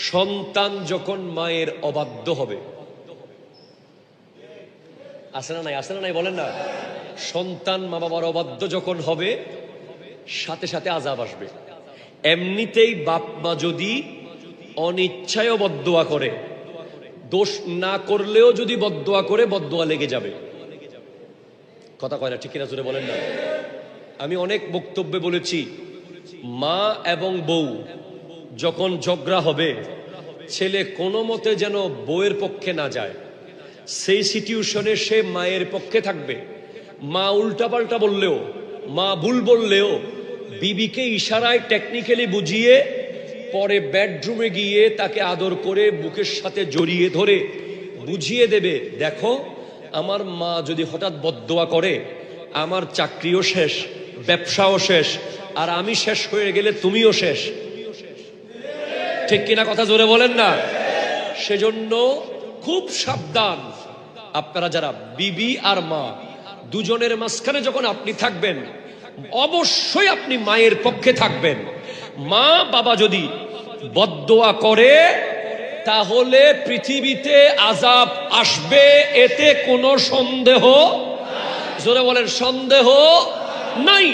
সন্তান যখন মায়ের অবাধ্য হবে, আছে না নাই, আছে না নাই বলেন না? সন্তান মা বাবার অবাধ্য যখন হবে, সাথে সাথে আযাব আসবে। এমনিতেই বাপ মা যদি অনিচ্ছায় বদদোয়া করে, দোষ না করলেও যদি বদদোয়া করে, বদদোয়া লেগে যাবে। কথা কয় না, ঠিক কিনা জোরে বলেন না? আমি অনেক বক্তব্যে বলেছি, মা এবং বউ যখন ঝগড়া হবে, ছেলে কোনো মতে যেন বউয়ের পক্ষে না যায়, সেই সিচুয়েশনে সে মায়ের পক্ষে থাকবে। মা উল্টাপাল্টা বললেও, মা ভুল বললেও বিবিকে ইশারায় টেকনিক্যালি বুঝিয়ে পরে বেডরুমে গিয়ে তাকে আদর করে বুকের সাথে জড়িয়ে ধরে বুঝিয়ে দেবে, দেখো আমার মা যদি হঠাৎ বদদোয়া করে, আমার চাকরিও শেষ, ব্যবসাও শেষ, আর আমি শেষ হয়ে গেলে তুমিও শেষ। ঠিক কিনা কথা জোরে বলেন না? সেজন্য খুব সাবধান আপনারা যারা বিবি আর মা দুজনের মাঝখানে যখন আপনি থাকবেন, অবশ্যই আপনি মায়ের পক্ষে থাকবেন। মা বাবা যদি বদদোয়া করে, তাহলে পৃথিবীতে আযাব আসবে, এতে কোনো সন্দেহ, জোরে বলেন, সন্দেহ নাই।